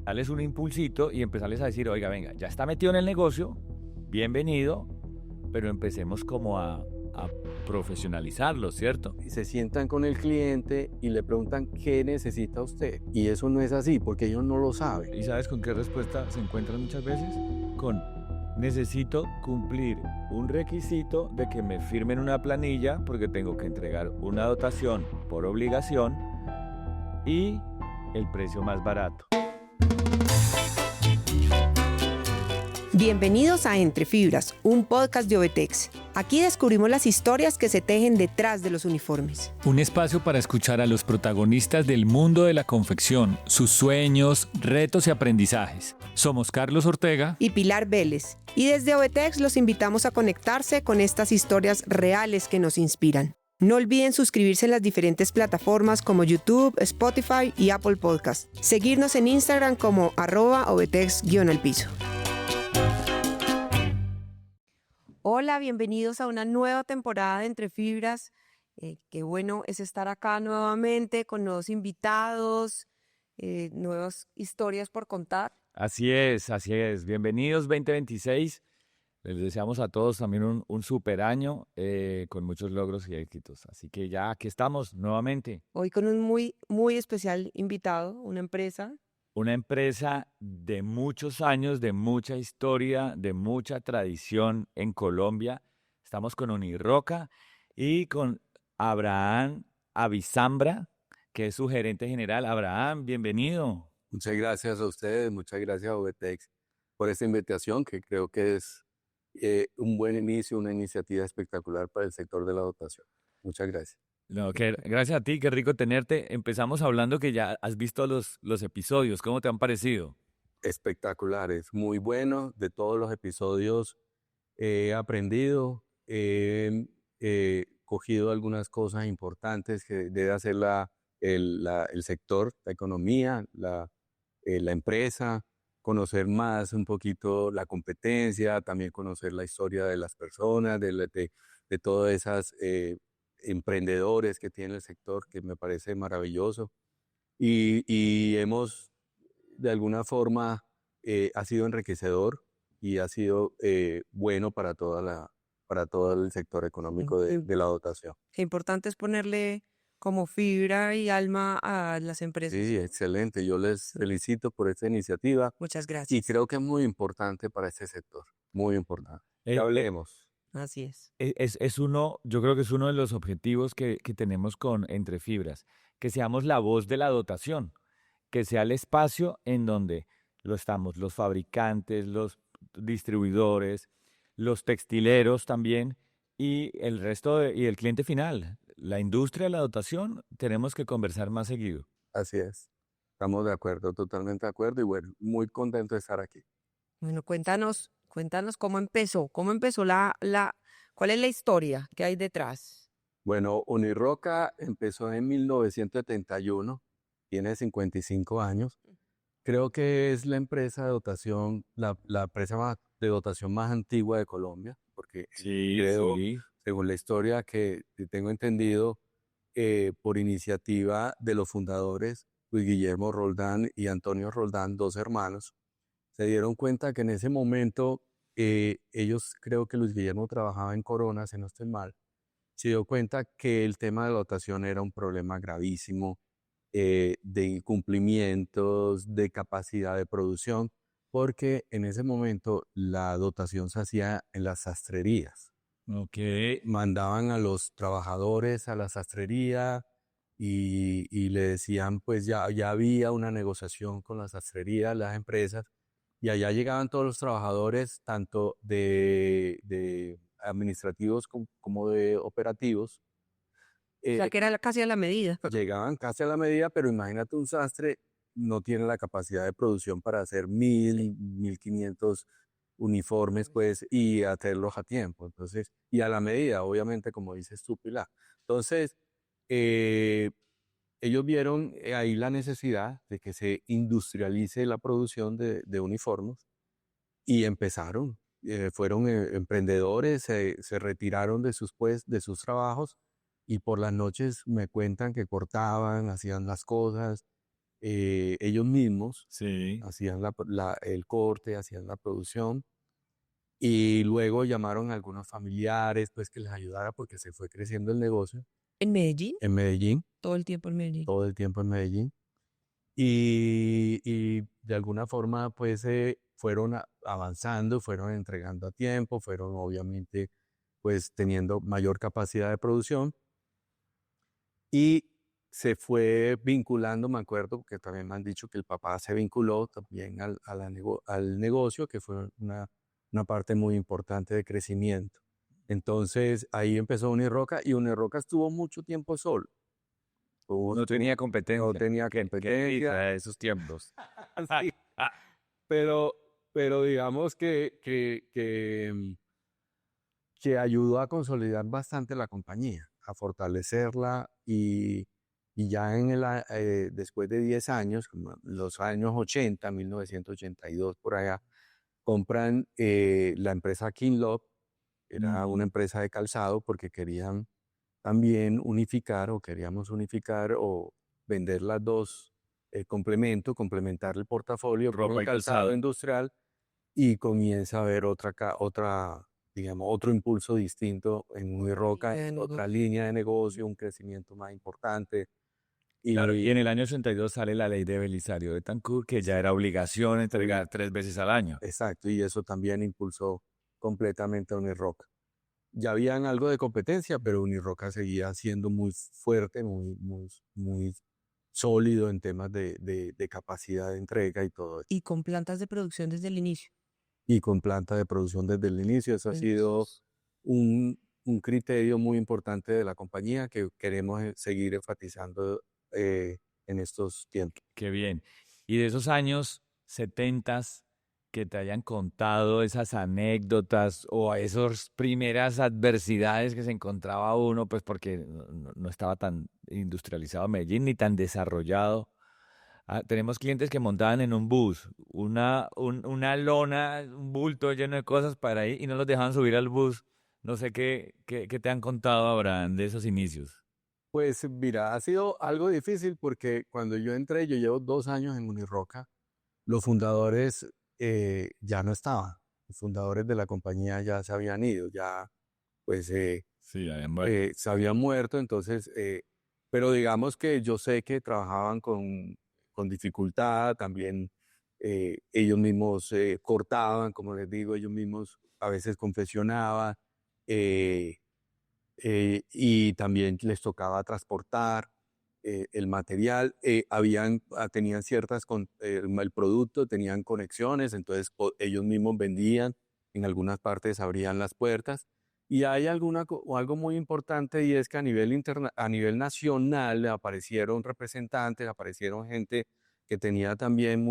darles un impulsito y empezarles a decir, oiga, venga, ya está metido en el negocio, bienvenido, pero empecemos como a profesionalizarlo, ¿cierto? Y se sientan con el cliente y le preguntan qué necesita usted. Y eso no es así, porque ellos no lo saben. ¿Y sabes con qué respuesta se encuentran muchas veces? Con, necesito cumplir un requisito de que me firmen una planilla porque tengo que entregar una dotación por obligación y el precio más barato. Bienvenidos a Entre Fibras, un podcast de Ovetex. Aquí descubrimos las historias que se tejen detrás de los uniformes. Un espacio para escuchar a los protagonistas del mundo de la confección, sus sueños, retos y aprendizajes. Somos Carlos Ortega y Pilar Vélez. Y desde Ovetex los invitamos a conectarse con estas historias reales que nos inspiran. No olviden suscribirse en las diferentes plataformas como YouTube, Spotify y Apple Podcast. Seguirnos en Instagram como @Ovetex_al-piso. Hola, bienvenidos a una nueva temporada de Entre Fibras. Qué bueno es estar acá nuevamente con nuevos invitados, nuevas historias por contar. Así es, así es. Bienvenidos 2026. Les deseamos a todos también un super año con muchos logros y éxitos. Así que ya aquí estamos nuevamente. Hoy con un muy especial invitado, una empresa. Una empresa de muchos años, de mucha historia, de mucha tradición en Colombia. Estamos con Uniroca y con Abraham Avizambra, que es su gerente general. Abraham, bienvenido. Muchas gracias a ustedes, muchas gracias a Ovetex por esta invitación, que creo que es un buen inicio, una iniciativa espectacular para el sector de la dotación. Muchas gracias. No, gracias a ti, qué rico tenerte. Empezamos hablando que ya has visto los episodios. ¿Cómo te han parecido? Espectaculares, muy bueno. De todos los episodios he aprendido, he cogido algunas cosas importantes que debe hacer el sector, la economía, la empresa, conocer más un poquito la competencia, también conocer la historia de las personas, de todas esas emprendedores que tiene el sector, que me parece maravilloso. Y hemos, de alguna forma, ha sido enriquecedor y ha sido bueno para todo el sector económico de la dotación. Qué importante es ponerle como fibra y alma a las empresas. Sí, excelente. Yo les felicito por esta iniciativa. Muchas gracias. Y creo que es muy importante para este sector, muy importante. Que hablemos. Así es. Yo creo que es uno de los objetivos que tenemos con Entre Fibras, que seamos la voz de la dotación, que sea el espacio en donde lo estamos, los fabricantes, los distribuidores, los textileros también, y el resto y el cliente final. La industria de la dotación tenemos que conversar más seguido. Así es. Estamos de acuerdo, totalmente de acuerdo, y bueno, muy contento de estar aquí. Bueno, cuéntanos cómo empezó ¿cuál es la historia que hay detrás? Bueno, Uniroca empezó en 1971, tiene 55 años. Creo que es la empresa de dotación, la empresa de dotación más antigua de Colombia, porque creo, según la historia que tengo entendido, por iniciativa de los fundadores, Luis Guillermo Roldán y Antonio Roldán, dos hermanos, se dieron cuenta que en ese momento ellos, creo que Luis Guillermo trabajaba en Corona, si no estoy mal, se dio cuenta que el tema de la dotación era un problema gravísimo de incumplimientos, de capacidad de producción, porque en ese momento la dotación se hacía en las sastrerías. Okay. Mandaban a los trabajadores a la sastrería y le decían, pues ya había una negociación con la sastrería, las empresas, y allá llegaban todos los trabajadores, tanto de administrativos como de operativos. O sea, que era casi a la medida. Llegaban casi a la medida, pero imagínate, un sastre no tiene la capacidad de producción para hacer 1.500 uniformes, pues, y hacerlos a tiempo. Entonces, y a la medida, obviamente, como dices tú, Pilar. Entonces, ellos vieron ahí la necesidad de que se industrialice la producción de uniformes y empezaron. Fueron emprendedores, se retiraron de sus trabajos y por las noches me cuentan que cortaban, hacían las cosas, ellos mismos, Sí. hacían el corte, hacían la producción. Y luego llamaron a algunos familiares, pues que les ayudara porque se fue creciendo el negocio ¿En Medellín? en Medellín, Todo el tiempo en Medellín. todo el tiempo en Medellín. Y de alguna forma, pues fueron avanzando, fueron entregando a tiempo, fueron obviamente, pues teniendo mayor capacidad de producción. Y se fue vinculando, me acuerdo, porque también me han dicho que el papá se vinculó también al negocio, que fue una parte muy importante de crecimiento. Entonces ahí empezó Uniroca y Uniroca estuvo mucho tiempo solo. No tenía competencia. No tenía Qué competencia. risa esos tiempos. Sí. Pero digamos que ayudó a consolidar bastante la compañía, a fortalecerla y ya después de 10 años, como los años 80, 1982 por allá, compran la empresa Kinlop, era una empresa de calzado porque querían también queríamos unificar o vender las dos, complementar el portafolio con Ropa el y calzado calzado. industrial y comienza a haber digamos, otro impulso distinto en Uniroca, línea de otra negocio. línea de negocio, un crecimiento más importante. Claro, y Y en el año 82 sale la ley de Belisario de Betancur, que ya era obligación entregar 3 veces al año. exacto, y eso también impulsó completamente a Uniroca. Ya habían algo de competencia, pero Uniroca seguía siendo muy fuerte, muy sólido en temas de capacidad de entrega y todo eso. Y con plantas de producción desde el inicio. Y con planta de producción desde el inicio. Eso ha sido un criterio muy importante de la compañía que queremos seguir enfatizando en estos tiempos. Qué bien. Y de esos años 70 que te hayan contado esas anécdotas o a esas primeras adversidades que se encontraba uno, pues porque no estaba tan industrializado Medellín ni tan desarrollado. Tenemos clientes que montaban en un bus una lona, un bulto lleno de cosas para ir y no los dejaban subir al bus. No sé qué te han contado, Abraham, de esos inicios. Pues mira, ha sido algo difícil porque cuando yo entré, yo llevo 2 años en Uniroca, los fundadores ya no estaban. Los fundadores de la compañía ya se habían ido, ya pues Sí, habían muerto. se habían muerto, entonces, pero digamos que yo sé que trabajaban con dificultad, también ellos mismos cortaban, como les digo, ellos mismos a veces confeccionaban, eh, y también les tocaba transportar el material, tenían el producto, tenían conexiones, entonces ellos mismos vendían, en algunas partes abrían las puertas. Y hay algo muy importante y es que a nivel nacional aparecieron representantes, aparecieron gente que tenía también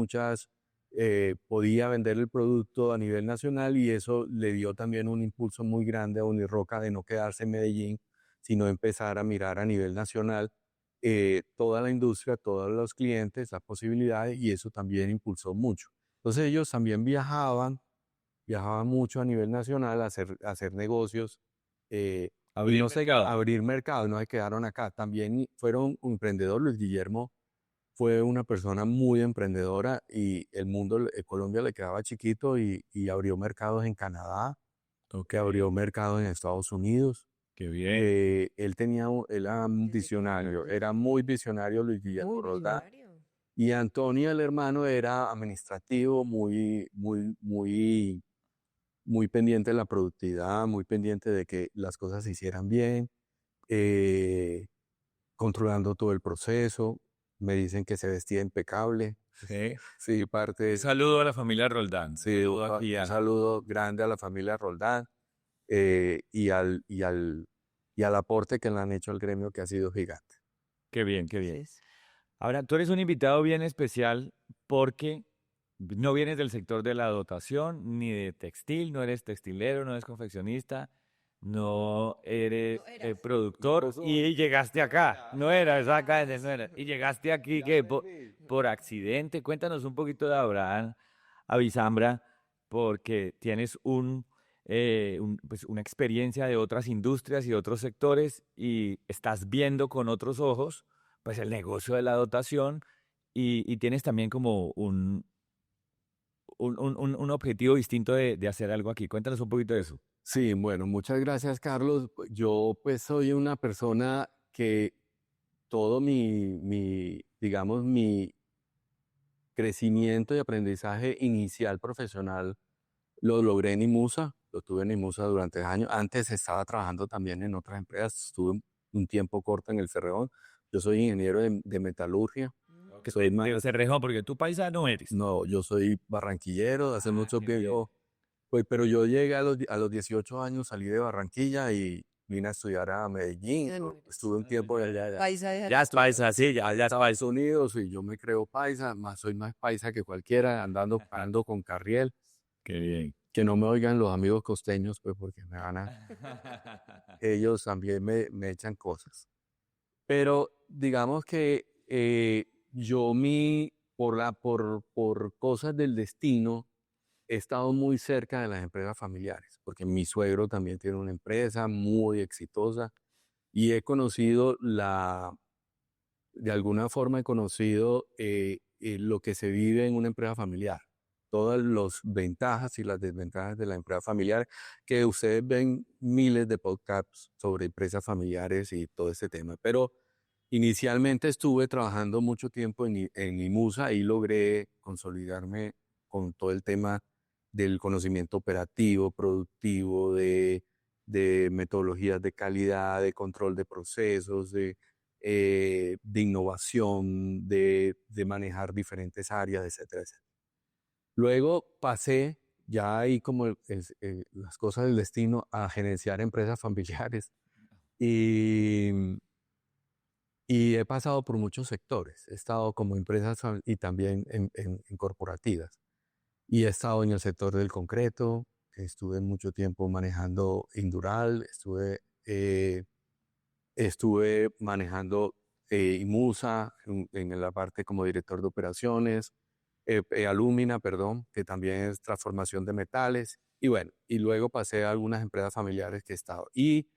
podía vender el producto a nivel nacional y eso le dio también un impulso muy grande a Uniroca de no quedarse en Medellín, sino empezar a mirar a nivel nacional toda la industria, todos los clientes, las posibilidades y eso también impulsó mucho. Entonces ellos también viajaban mucho a nivel nacional a hacer negocios y Abrir mercado. abrir mercados, no se quedaron acá. También fueron un emprendedor, Luis Guillermo fue una persona muy emprendedora y el mundo, Colombia le quedaba chiquito y abrió mercados en Canadá, que abrió mercados en Estados Unidos. Qué bien. Él era un visionario, era muy visionario Luis Guillermo Muy Roldán. visionario. Y Antonio, el hermano, era administrativo, muy pendiente de la productividad, muy pendiente de que las cosas se hicieran bien, eh, controlando todo el proceso. Me dicen que se vestía impecable. Sí. Sí, parte Un de... saludo a la familia Roldán. Sí, Saludo aquí un saludo grande a la familia Roldán y al aporte que le han hecho al gremio que ha sido gigante. Qué bien, qué bien. Entonces, Ahora, tú eres un invitado bien especial porque no vienes del sector de la dotación, ni de textil, no eres textilero, no eres confeccionista, no eres productor y llegaste acá. No era, exactamente, no era. Y llegaste aquí que por accidente. Cuéntanos un poquito de Abraham Avizambra, porque tienes pues una experiencia de otras industrias y otros sectores y estás viendo con otros ojos pues el negocio de la dotación y tienes también como un objetivo distinto de hacer algo aquí. Cuéntanos un poquito de eso. Sí, bueno, muchas gracias, Carlos. Yo pues soy una persona que todo digamos, mi crecimiento y aprendizaje inicial profesional lo logré en IMUSA, lo tuve en IMUSA durante años. Antes estaba trabajando también en otras empresas, estuve un tiempo corto en el Cerrejón. Yo soy ingeniero de metalurgia. Que soy de Cerrejón, porque tú paisano eres. No, yo soy barranquillero, hace mucho qué bien. tiempo. Pues, pero yo llegué a los 18 años, salí de Barranquilla y vine a estudiar a Medellín. Estuve un tiempo allá. Paisa. es paisa, sí, ya Estados paisa. Unidos y yo me creo paisa, soy más paisa que cualquiera, ando con carriel. Qué bien. Que no me oigan los amigos costeños, pues porque me van a... Ellos también me echan cosas. Pero digamos que por cosas del destino, he estado muy cerca de las empresas familiares, porque mi suegro también tiene una empresa muy exitosa y de alguna forma he conocido lo que se vive en una empresa familiar, todas las ventajas y las desventajas de la empresa familiar, que ustedes ven miles de podcasts sobre empresas familiares y todo ese tema, pero inicialmente estuve trabajando mucho tiempo en IMUSA y logré consolidarme con todo el tema del conocimiento operativo, productivo, de metodologías de calidad, de control de procesos, de innovación, de manejar diferentes áreas, etcétera, etcétera. Luego pasé, ya ahí como las cosas del destino, a gerenciar empresas familiares y, y he pasado por muchos sectores. He estado como y también en corporativas. Y he estado en el sector del concreto, estuve mucho tiempo manejando Indural, estuve manejando IMUSA en la parte como director de operaciones, Alumina, perdón, que también es transformación de metales. Y bueno, y luego pasé a algunas empresas familiares que he estado. Y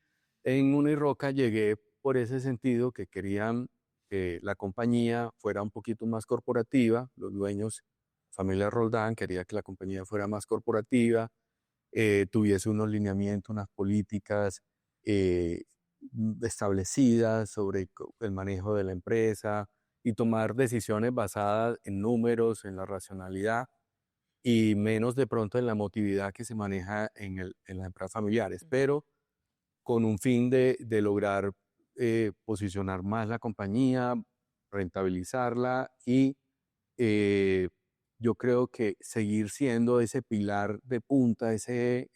en Uniroca llegué por ese sentido que querían que la compañía fuera un poquito más corporativa. Los dueños, familia Roldán, quería que la compañía fuera más corporativa, tuviese unos lineamientos, unas políticas eh, establecidas sobre el manejo de la empresa y tomar decisiones basadas en números, en la racionalidad y menos de pronto en la emotividad que se maneja en las empresas familiares, pero con un fin de lograr posicionar más la compañía, rentabilizarla y yo creo que seguir siendo ese pilar de punta, esa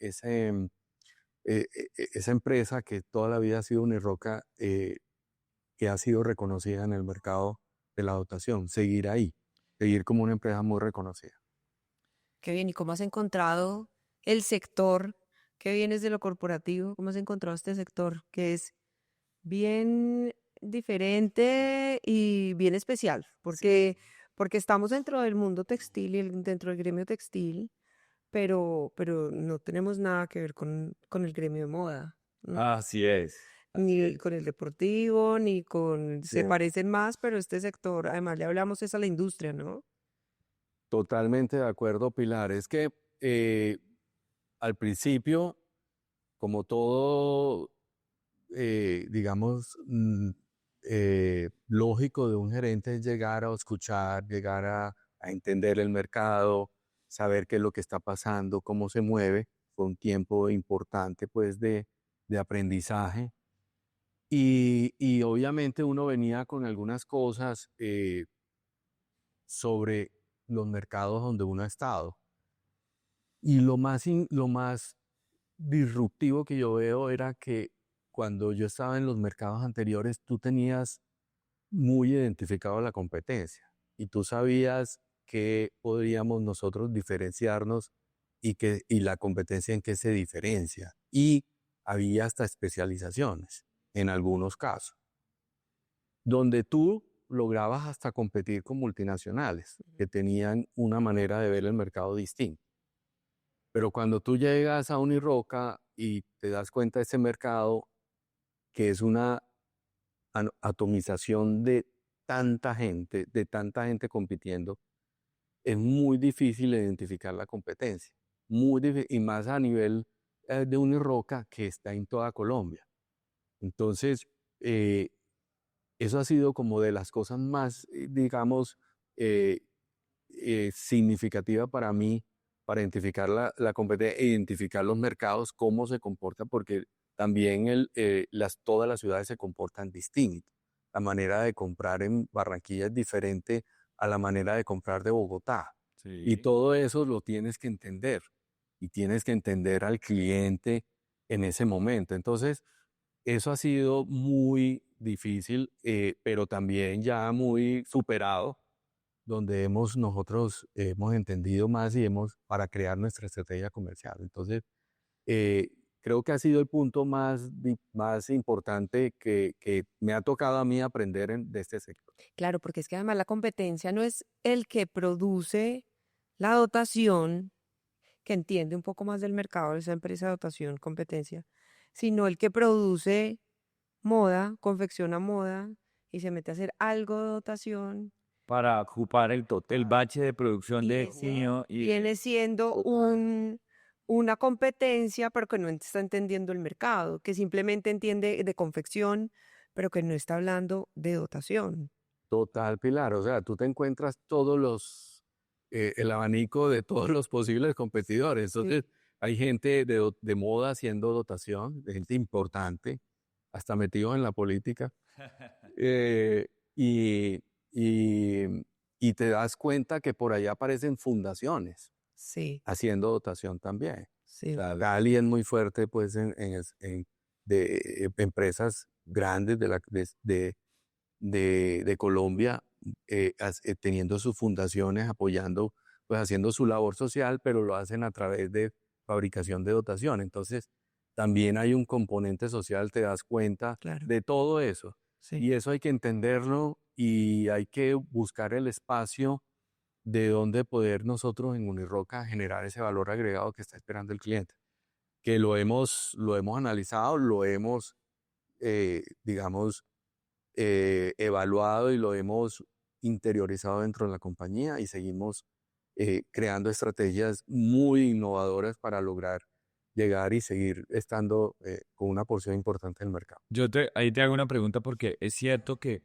empresa que toda la vida ha sido Uniroca, que ha sido reconocida en el mercado de la dotación, seguir ahí, seguir como una empresa muy reconocida. Qué bien, ¿y cómo has encontrado el sector que vienes de lo corporativo? ¿Cómo has encontrado este sector que es bien diferente y bien especial? Porque estamos dentro del mundo textil y dentro del gremio textil, pero no tenemos nada que ver con el gremio de moda, ¿no? Así es. Ni con el deportivo, ni con... Se Sí. parecen más, pero este sector, además le hablamos es a la industria, ¿no? Totalmente de acuerdo, Pilar. Es que al principio, como todo, digamos, lógico de un gerente es llegar a escuchar, llegar a entender el mercado, saber qué es lo que está pasando, cómo se mueve. Fue un tiempo importante, pues, de aprendizaje. Y obviamente uno venía con algunas cosas sobre los mercados donde uno ha estado. Y lo más disruptivo que yo veo era que cuando yo estaba en los mercados anteriores, tú tenías muy identificado la competencia y tú sabías que podríamos nosotros diferenciarnos y la competencia en qué se diferencia. Y había hasta especializaciones en algunos casos, donde tú lograbas hasta competir con multinacionales que tenían una manera de ver el mercado distinta. Pero cuando tú llegas a Uniroca y te das cuenta de ese mercado, que es una atomización de tanta gente compitiendo, es muy difícil identificar la competencia. Muy difícil, y más a nivel de Uniroca, que está en toda Colombia. Entonces, eso ha sido como de las cosas más, digamos, significativa para mí, para identificar la competencia, identificar los mercados, cómo se comporta, porque también todas las ciudades se comportan distinto. La manera de comprar en Barranquilla es diferente a la manera de comprar de Bogotá. Y Sí. todo eso lo tienes que entender. Y tienes que entender al cliente en ese momento. Entonces, eso ha sido muy difícil, pero también ya muy superado, donde nosotros hemos entendido más y para crear nuestra estrategia comercial. Entonces, eh, creo que ha sido el punto más importante que me ha tocado a mí aprender de este sector. Claro, porque es que además la competencia no es el que produce la dotación, que entiende un poco más del mercado de esa empresa de dotación, competencia, sino el que produce moda, confecciona moda y se mete a hacer algo de dotación. Para ocupar el bache de producción Y de ese junio y viene siendo una competencia, pero que no está entendiendo el mercado, que simplemente entiende de confección, pero que no está hablando de dotación. Total, Pilar. O sea, tú te encuentras el abanico de todos los posibles competidores. Sí. Entonces, hay gente de moda haciendo dotación, de gente importante, hasta metidos en la política. eh, y, y, y te das cuenta que por allá aparecen fundaciones Sí, haciendo dotación también. O sí. sea, alguien muy fuerte, pues, de empresas grandes de Colombia, teniendo sus fundaciones, apoyando, pues haciendo su labor social, pero lo hacen a través de fabricación de dotación. Entonces, también hay un componente social, te das cuenta Claro. de todo eso. Sí. Y eso hay que entenderlo y hay que buscar el espacio de donde poder nosotros en Uniroca generar ese valor agregado que está esperando el cliente. Que lo hemos analizado, digamos, evaluado y lo hemos interiorizado dentro de la compañía y seguimos creando estrategias muy innovadoras para lograr llegar y seguir estando con una porción importante del mercado. ahí te hago una pregunta porque es cierto que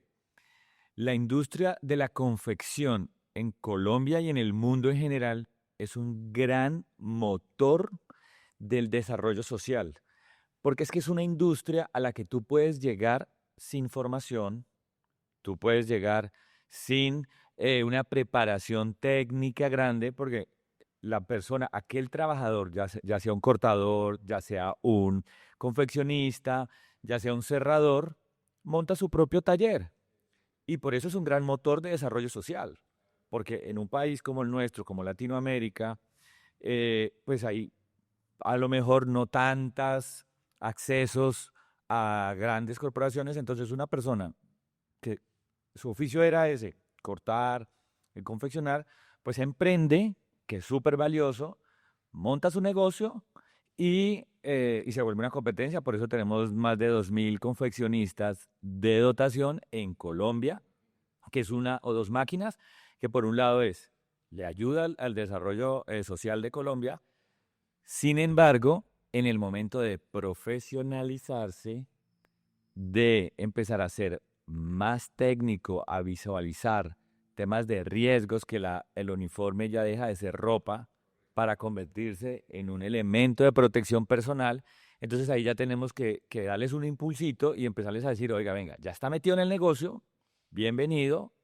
la industria de la confección en Colombia y en el mundo en general es un gran motor del desarrollo social, porque es que es una industria a la que tú puedes llegar sin formación, tú puedes llegar sin una preparación técnica grande, porque la persona, aquel trabajador, ya sea un cortador, ya sea un confeccionista, ya sea un cerrador, monta su propio taller. Y por eso es un gran motor de desarrollo social, porque en un país como el nuestro, como Latinoamérica, pues hay a lo mejor no tantos accesos a grandes corporaciones, entonces una persona que su oficio era ese, cortar, confeccionar, pues emprende, que es súper valioso, monta su negocio y se vuelve una competencia. Por eso tenemos más de 2.000 confeccionistas de dotación en Colombia, que es una o dos máquinas, que por un lado le ayuda al desarrollo social de Colombia. Sin embargo, en el momento de profesionalizarse, de empezar a ser más técnico, a visualizar temas de riesgos, que el uniforme ya deja de ser ropa para convertirse en un elemento de protección personal. Entonces ahí ya tenemos que darles un impulsito y empezarles a decir, oiga, venga, ya está metido en el negocio, bienvenido,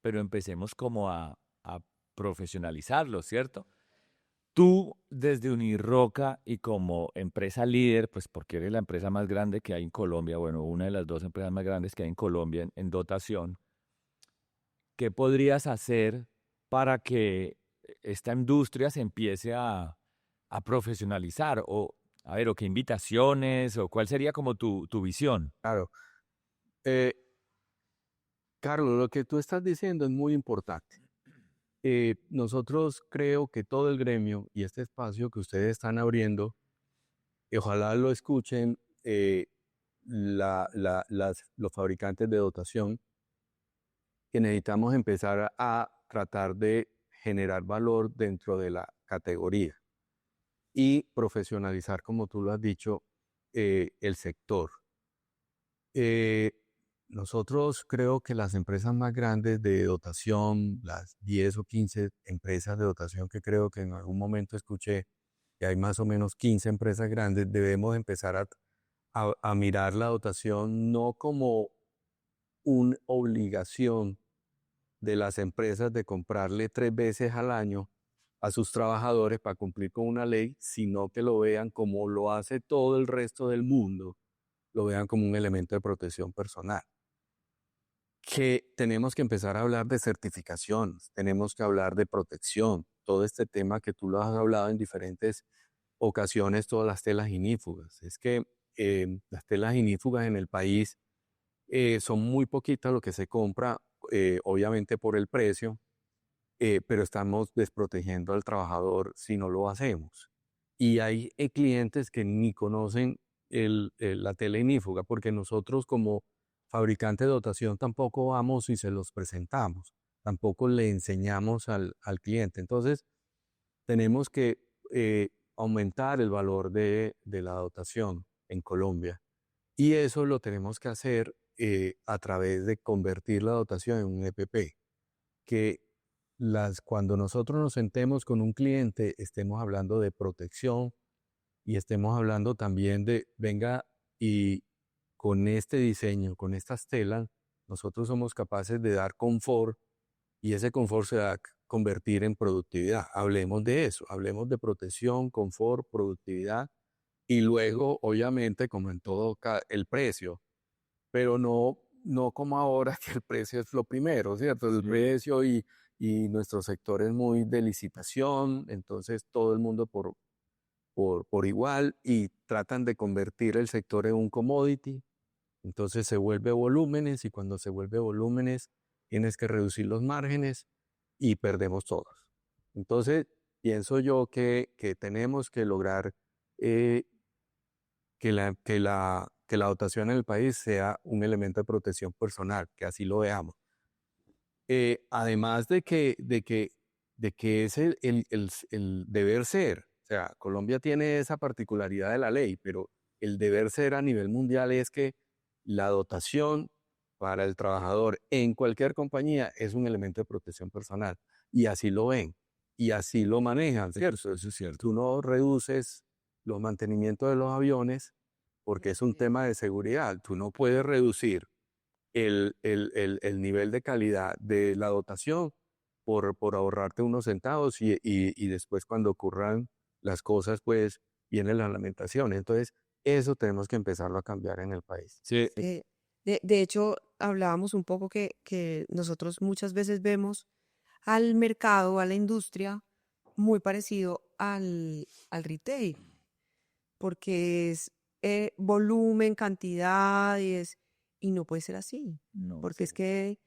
pero empecemos como a profesionalizarlo, ¿cierto? Tú, desde Uniroca y como empresa líder, pues porque eres la empresa más grande que hay en Colombia, bueno, una de las dos empresas más grandes que hay en Colombia en dotación, ¿qué podrías hacer para que esta industria se empiece a profesionalizar? O, a ver, o qué invitaciones, o cuál sería como tu visión. Claro. Eh, Carlos, lo que tú estás diciendo es muy importante. Nosotros creo que todo el gremio y este espacio que ustedes están abriendo, ojalá lo escuchen los fabricantes de dotación, que necesitamos empezar a tratar de generar valor dentro de la categoría y profesionalizar, como tú lo has dicho, el sector. Nosotros creo que las empresas más grandes de dotación, las 10 o 15 empresas de dotación que creo que en algún momento escuché, que hay más o menos 15 empresas grandes, debemos empezar a mirar la dotación no como una obligación de las empresas de comprarle 3 veces al año a sus trabajadores para cumplir con una ley, sino que lo vean como lo hace todo el resto del mundo, lo vean como un elemento de protección personal. Que tenemos que empezar a hablar de certificaciones, tenemos que hablar de protección, todo este tema que tú lo has hablado en diferentes ocasiones, todas las telas ignífugas. Es que las telas ignífugas en el país son muy poquitas lo que se compra, obviamente por el precio, pero estamos desprotegiendo al trabajador si no lo hacemos. Y hay clientes que ni conocen la tela ignífuga, porque nosotros como fabricantes de dotación tampoco vamos y se los presentamos, tampoco le enseñamos al cliente. Entonces, tenemos que aumentar el valor de la dotación en Colombia. Y eso lo tenemos que hacer a través de convertir la dotación en un EPP. Que cuando nosotros nos sentemos con un cliente, estemos hablando de protección y estemos hablando también de, venga, y con este diseño, con estas telas, nosotros somos capaces de dar confort y ese confort se va a convertir en productividad. Hablemos de eso, hablemos de protección, confort, productividad y luego, obviamente, como en todo, el precio, pero no como ahora que el precio es lo primero, ¿cierto? El precio y nuestro sector es muy de licitación, entonces todo el mundo por igual y tratan de convertir el sector en un commodity, entonces se vuelve volúmenes y cuando se vuelve volúmenes tienes que reducir los márgenes y perdemos todos. Entonces pienso yo que tenemos que lograr que la dotación en el país sea un elemento de protección personal, que así lo veamos. Además de que es el deber ser. O sea, Colombia tiene esa particularidad de la ley, pero el deber ser a nivel mundial es que la dotación para el trabajador en cualquier compañía es un elemento de protección personal. Y así lo ven, y así lo manejan, ¿cierto? Eso es cierto. Tú no reduces los mantenimientos de los aviones porque es un tema de seguridad. Tú no puedes reducir el nivel de calidad de la dotación por ahorrarte unos centavos y después cuando ocurran las cosas, pues viene la lamentación. Entonces, eso tenemos que empezarlo a cambiar en el país. Sí, De hecho, hablábamos un poco que nosotros muchas veces vemos al mercado, a la industria, muy parecido al retail, porque es volumen, cantidad y no puede ser así, no. porque es que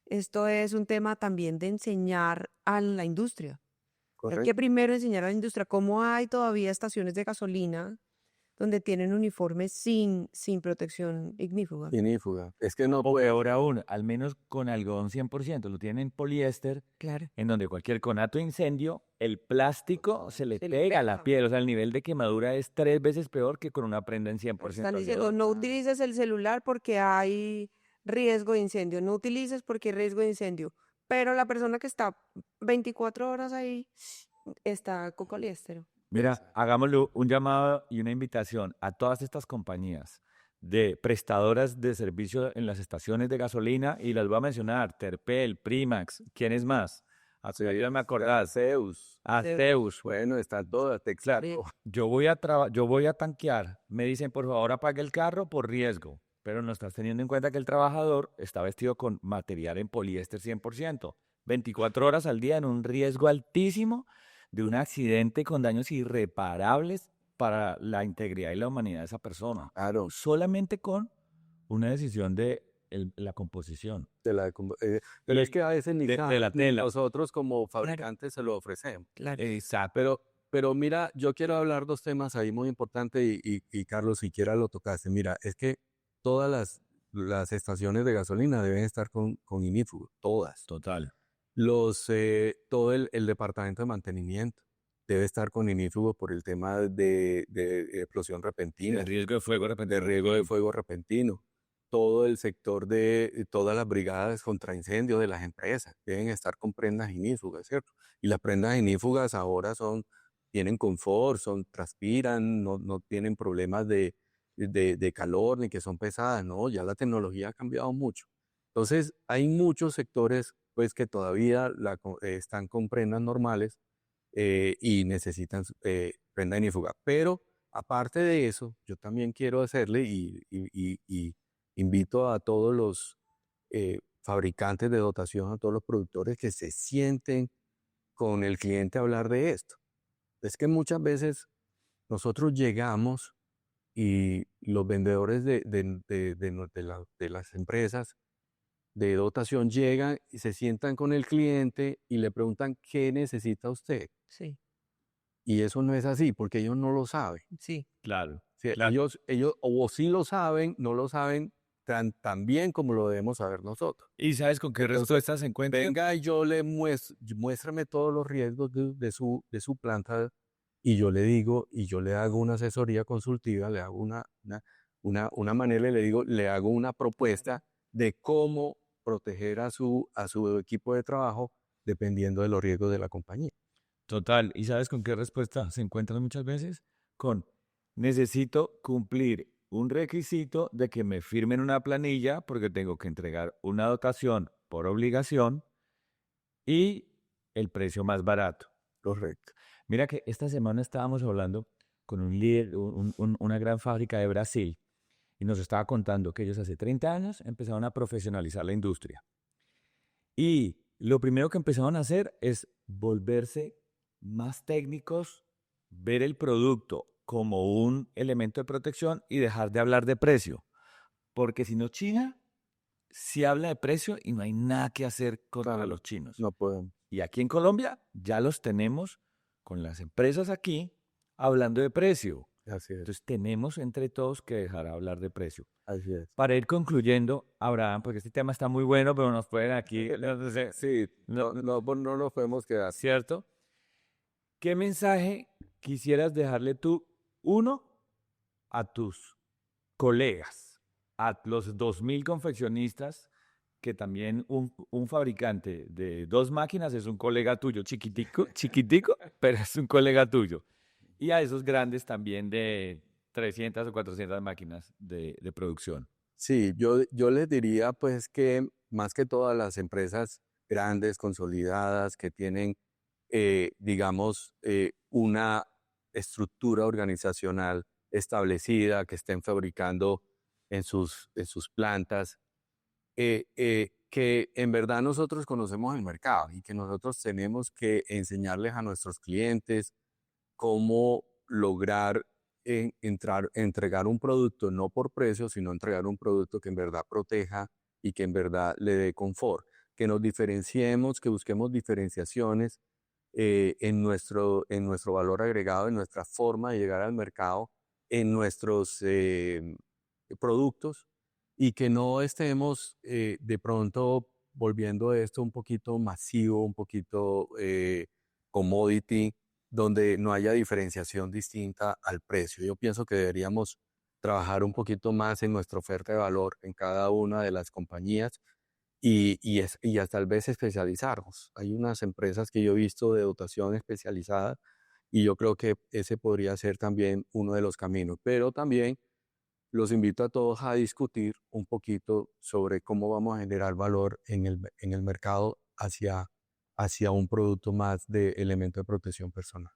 esto es un tema también de enseñar a la industria. Hay ¿Correcto? que primero enseñar a la industria cómo hay todavía estaciones de gasolina donde tienen uniformes sin protección ignífuga. Ignífuga. Es que no O puede. peor aún, al menos con algodón 100%, lo tienen en poliéster, Claro. en donde cualquier conato de incendio, el plástico se le Se le pega a la pega. piel. O sea, el nivel de quemadura es 3 veces peor que con una prenda en 100% Están diciendo, algodón. no utilices el celular porque hay riesgo de incendio, no utilices porque hay riesgo de incendio. Pero la persona que está 24 horas ahí está con poliéster. Mira, hagámosle un llamado y una invitación a todas estas compañías de prestadoras de servicio en las estaciones de gasolina y las voy a mencionar, Terpel, Primax, ¿quién es más? Ayúdame a acordar. Zeus. Zeus. Bueno, está todo Texaco. Yo voy a tanquear. Me dicen, por favor, apague el carro por riesgo. Pero no estás teniendo en cuenta que el trabajador está vestido con material en poliéster 100%. 24 horas al día en un riesgo altísimo de un accidente con daños irreparables para la integridad y la humanidad de esa persona. Claro. Solamente con una decisión de la composición. Pero es que a veces ni de la tela. nosotros como fabricantes se lo ofrecemos. Claro. Exacto. Pero mira, yo quiero hablar dos temas ahí muy importantes y Carlos, siquiera lo tocaste. Mira, es que todas las estaciones de gasolina deben estar con inífugo, todas. Total. Todo el departamento de mantenimiento debe estar con inífugo por el tema de explosión repentina, El riesgo de fuego de repente. de riesgo de fuego repentino. Todo el sector todas las brigadas contra incendios de las empresas deben estar con prendas inífugas, ¿cierto? Y las prendas inífugas ahora tienen confort, transpiran, no tienen problemas de calor ni que son pesadas, ¿no? Ya la tecnología ha cambiado mucho. Entonces, hay muchos sectores pues que todavía están con prendas normales y necesitan prenda inífuga. Pero aparte de eso, yo también quiero hacerle y invito a todos los fabricantes de dotación, a todos los productores que se sienten con el cliente a hablar de esto. Es que muchas veces nosotros llegamos y los vendedores de las empresas de dotación llegan y se sientan con el cliente y le preguntan qué necesita usted. Sí, Y eso no es así, porque ellos no lo saben. sí. Claro. O sea, Claro. ellos o sí lo saben, no lo saben tan bien como lo debemos saber nosotros. ¿Y sabes con qué Entonces, respuestas se encuentran? Venga, y yo le muéstrame todos los riesgos de su planta y yo le digo, y yo le hago una asesoría consultiva, le hago una manera y le digo, le hago una propuesta de cómo proteger a su equipo de trabajo dependiendo de los riesgos de la compañía. Total. ¿Y sabes con qué respuesta se encuentran muchas veces? Con necesito cumplir un requisito de que me firmen una planilla porque tengo que entregar una dotación por obligación y el precio más barato. Correcto. Mira que esta semana estábamos hablando con un líder, una gran fábrica de Brasil, y nos estaba contando que ellos hace 30 años empezaron a profesionalizar la industria. Y lo primero que empezaron a hacer es volverse más técnicos, ver el producto como un elemento de protección y dejar de hablar de precio. Porque si no, China sí habla de precio y no hay nada que hacer contra los chinos. No podemos. Y aquí en Colombia ya los tenemos con las empresas aquí hablando de precio. Así es. Entonces tenemos entre todos que dejar hablar de precio. Así es. Para ir concluyendo, Abraham, porque este tema está muy bueno, pero nos pueden aquí, no sé, Sí, no nos podemos quedar. ¿cierto? ¿Qué mensaje quisieras dejarle tú, uno, a tus colegas, a los 2000 confeccionistas, que también un fabricante de 2 máquinas es un colega tuyo, chiquitico, pero es un colega tuyo? Y a esos grandes también de 300 o 400 máquinas de producción. Sí, yo les diría pues que más que todas las empresas grandes, consolidadas, que tienen, digamos, una estructura organizacional establecida, que estén fabricando en sus plantas, que en verdad nosotros conocemos el mercado y que nosotros tenemos que enseñarles a nuestros clientes cómo lograr entregar un producto no por precio, sino entregar un producto que en verdad proteja y que en verdad le dé confort, que nos diferenciemos, que busquemos diferenciaciones en nuestro valor agregado, en nuestra forma de llegar al mercado, en nuestros productos y que no estemos de pronto volviendo esto un poquito masivo, un poquito commodity, donde no haya diferenciación distinta al precio. Yo pienso que deberíamos trabajar un poquito más en nuestra oferta de valor en cada una de las compañías y hasta tal vez especializarnos. Hay unas empresas que yo he visto de dotación especializada y yo creo que ese podría ser también uno de los caminos, pero también los invito a todos a discutir un poquito sobre cómo vamos a generar valor en el mercado hacia un producto más de elemento de protección personal.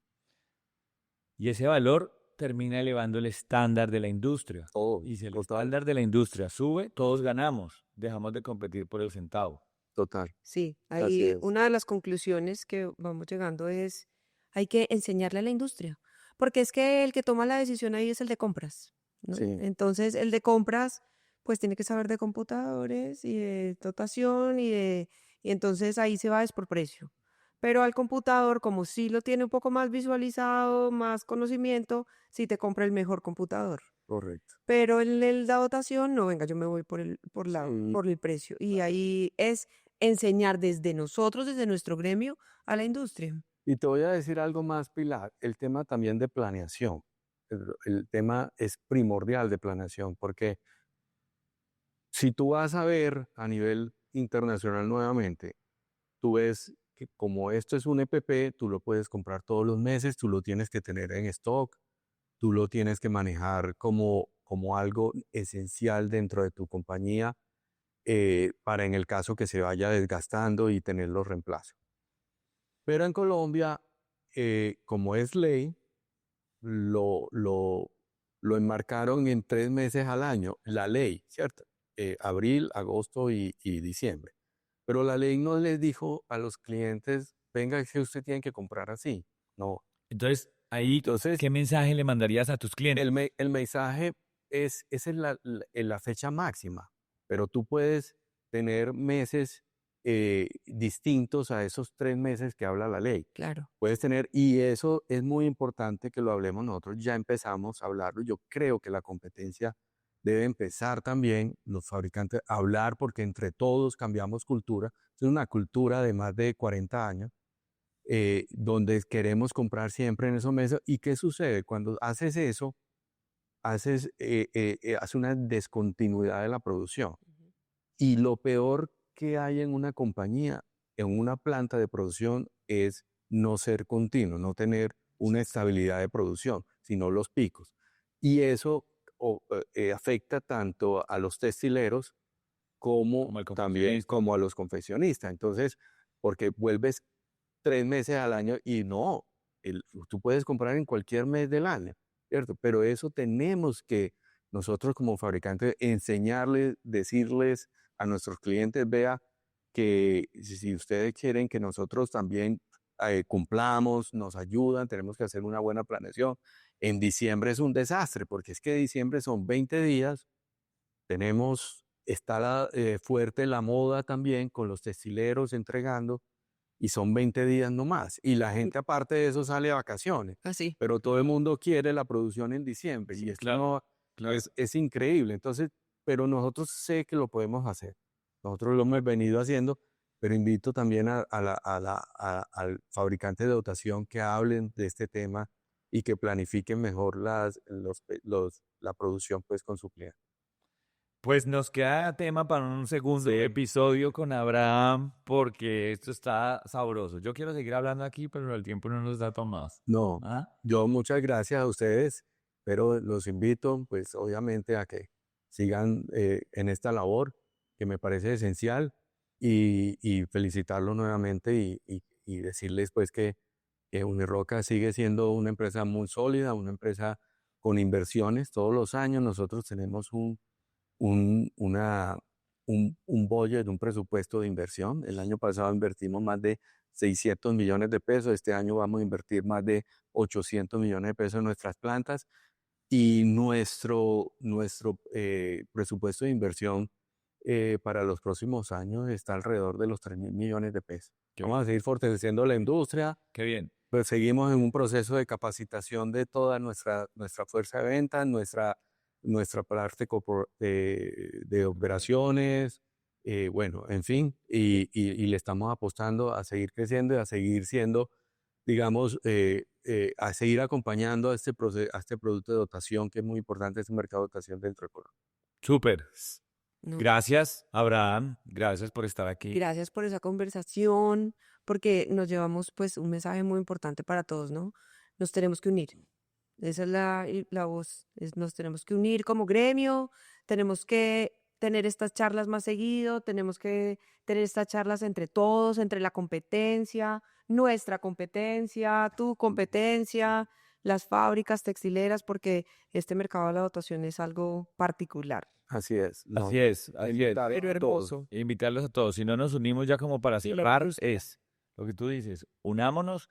Y ese valor termina elevando el estándar de la industria. Todo, Y si el total, estándar de la industria sube, todos ganamos. Dejamos de competir por el centavo. total. Sí, Así ahí es. una de las conclusiones que vamos llegando es, hay que enseñarle a la industria, porque es que el que toma la decisión ahí es el de compras, ¿no? Sí. Entonces, el de compras, pues tiene que saber de computadores y de dotación y entonces ahí se va es por precio. Pero al computador, como sí lo tiene un poco más visualizado, más conocimiento, sí te compra el mejor computador. Correcto. Pero la dotación, no, venga, yo me voy Sí. por el precio. Y ahí es enseñar desde nosotros, desde nuestro gremio, a la industria. Y te voy a decir algo más, Pilar, el tema también de planeación. El tema es primordial de planeación, porque si tú vas a ver a nivel internacional nuevamente, tú ves que como esto es un EPP, tú lo puedes comprar todos los meses, tú lo tienes que tener en stock, tú lo tienes que manejar como algo esencial dentro de tu compañía para en el caso que se vaya desgastando y tener los reemplazos. Pero en Colombia, como es ley, lo enmarcaron en 3 meses al año, la ley, ¿cierto? Abril, agosto y diciembre. Pero la ley no les dijo a los clientes, venga, es que usted tiene que comprar así. No. Entonces, ahí, Entonces, ¿qué mensaje le mandarías a tus clientes? el mensaje esa es la fecha máxima, pero tú puedes tener meses distintos a esos 3 meses que habla la ley. Claro. Puedes tener, y eso es muy importante que lo hablemos nosotros, ya empezamos a hablarlo. Yo creo que la competencia debe empezar también, los fabricantes, a hablar porque entre todos cambiamos cultura. Es una cultura de más de 40 años, donde queremos comprar siempre en esos meses. ¿Y qué sucede? Cuando haces eso, haces una descontinuidad de la producción. Y lo peor que hay en una compañía, en una planta de producción, es no ser continuo, no tener una estabilidad de producción, sino los picos. Y eso afecta tanto a los textileros como Como el también confeccionista. como a los confeccionistas. Entonces, porque vuelves 3 meses al año y no, tú puedes comprar en cualquier mes del año, ¿cierto? Pero eso tenemos que nosotros como fabricantes enseñarles, decirles a nuestros clientes, vea, que si ustedes quieren que nosotros también cumplamos, nos ayudan, tenemos que hacer una buena planeación. En diciembre es un desastre, porque es que diciembre son 20 días, está fuerte la moda también con los textileros entregando, y son 20 días nomás. Y la gente aparte de eso sale a vacaciones, Así. pero todo el mundo quiere la producción en diciembre y esto claro, no es increíble. Entonces, pero nosotros sé que lo podemos hacer. Nosotros lo hemos venido haciendo, pero invito también al fabricante de dotación que hablen de este tema y que planifiquen mejor la producción pues con su cliente. Pues nos queda tema para un segundo Sí. episodio con Abraham, porque esto está sabroso. Yo quiero seguir hablando aquí, pero el tiempo no nos da más. No, ¿Ah? yo muchas gracias a ustedes, pero los invito pues obviamente a que sigan en esta labor que me parece esencial y felicitarlos nuevamente y decirles pues que Uniroca sigue siendo una empresa muy sólida, una empresa con inversiones. Todos los años nosotros tenemos un budget, un presupuesto de inversión. El año pasado invertimos más de 600 millones de pesos. Este año vamos a invertir más de 800 millones de pesos en nuestras plantas. Y nuestro presupuesto de inversión para los próximos años está alrededor de los 3.000 millones de pesos. Vamos a seguir fortaleciendo la industria. Qué bien. Pues seguimos en un proceso de capacitación de toda nuestra fuerza de ventas, nuestra parte de operaciones, bueno, en fin, y le estamos apostando a seguir creciendo y a seguir siendo, digamos, a seguir acompañando a este producto de dotación que es muy importante, este mercado de dotación dentro de Colombia. Súper. No. Gracias, Abraham. Gracias por estar aquí. Gracias por esa conversación, porque nos llevamos pues un mensaje muy importante para todos, ¿no? Nos tenemos que unir. Esa es la voz. Nos tenemos que unir como gremio, tenemos que tener estas charlas más seguido, tenemos que tener estas charlas entre todos, entre la competencia, nuestra competencia, tu competencia, las fábricas textileras, porque este mercado de la dotación es algo particular. Así es. Así es, así es. Invitar a Pero todos. hermoso. Invitarlos a todos. Si no nos unimos ya como para Sí, cerrar, justo. es lo que tú dices. Unámonos,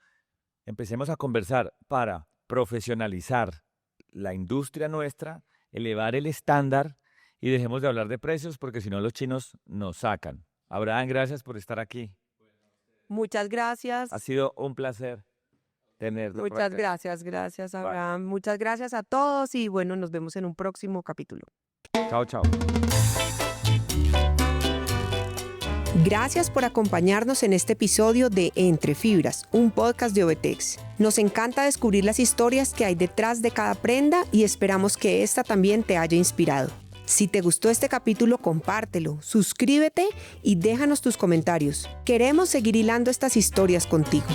empecemos a conversar para profesionalizar la industria nuestra, elevar el estándar y dejemos de hablar de precios porque si no los chinos nos sacan. Abraham, gracias por estar aquí. Muchas gracias. Ha sido un placer. tenerlo. Muchas gracias Abraham. Muchas gracias a todos y bueno, nos vemos en un próximo capítulo. Chao, chao. Gracias por acompañarnos en este episodio de Entre Fibras, un podcast de OVTex. Nos encanta descubrir las historias que hay detrás de cada prenda y esperamos que esta también te haya inspirado. Si te gustó este capítulo, compártelo, suscríbete y déjanos tus comentarios. Queremos seguir hilando estas historias contigo.